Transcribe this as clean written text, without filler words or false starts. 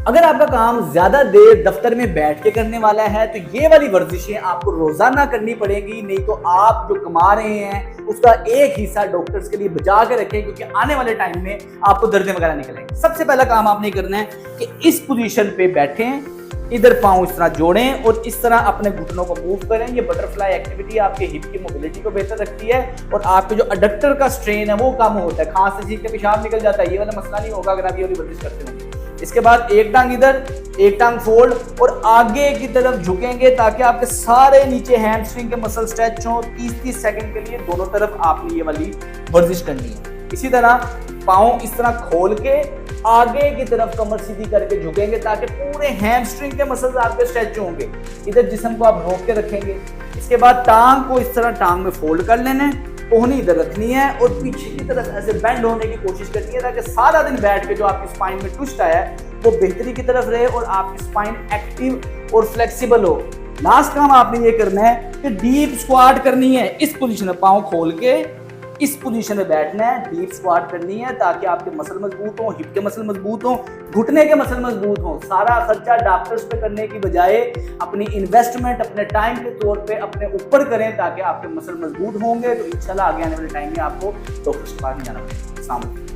अगर आपका काम ज्यादा देर दफ्तर में बैठ के करने वाला है तो ये वाली वर्जिशें आपको रोजाना करनी पड़ेगी, नहीं तो आप जो कमा रहे हैं उसका एक हिस्सा डॉक्टर्स के लिए बचा के रखें, क्योंकि आने वाले टाइम में आपको दर्दें वगैरह निकलेंगी। सबसे पहला काम आपने करना है कि इस पोजीशन पे बैठें, इधर पाँव इस तरह जोड़ें और इस तरह अपने घुटनों को मूव करें। ये बटरफ्लाई एक्टिविटी आपके हिप की मोबिलिटी को बेहतर रखती है और आपके जो अडक्टर का स्ट्रेन है वो कम होता है। खांस से छींक के पेशाब निकल जाता है, ये वाला मसला नहीं होगा अगर आप ये वाली वर्जिश करते होंगे। इसके बाद एक टांग इधर, एक टांग फोल्ड और आगे की तरफ झुकेंगे ताकि आपके सारे नीचे हैमस्ट्रिंग के मसल स्ट्रेच हो। 30-30 सेकंड के लिए दोनों तरफ आपने ये वाली वर्जिश करनी है। इसी तरह पाँव इस तरह खोल के आगे की तरफ कमर सीधी करके झुकेंगे ताकि पूरे हैमस्ट्रिंग के मसल्स आपके स्ट्रेच होंगे। इधर जिस्म को आप रोक के रखेंगे। इसके बाद टांग को इस तरह टांग में फोल्ड कर लेना है, कोहनी इधर रखनी है और पीछे की तरफ ऐसे बेंड होने की कोशिश करनी है ताकि सारा दिन बैठ के जो आपकी स्पाइन में ट्विस्ट आया है वो बेहतरी की तरफ रहे और आपकी स्पाइन एक्टिव और फ्लेक्सिबल हो। लास्ट काम आपने ये करना है कि डीप स्क्वाट करनी है। इस पोजीशन में पाँव खोल के इस पोजीशन में बैठना है, डीप स्क्वाट करनी है ताकि आपके मसल मजबूत हो, हिप के मसल मजबूत हो, घुटने के मसल मजबूत हो। सारा खर्चा डॉक्टर्स पे करने की बजाय अपनी इन्वेस्टमेंट अपने टाइम के तौर पे अपने ऊपर करें ताकि आपके मसल मजबूत होंगे तो इंशाल्लाह आगे आने वाले टाइम में आपको डॉक्टर्स के पास नहीं जाना पड़ेगा।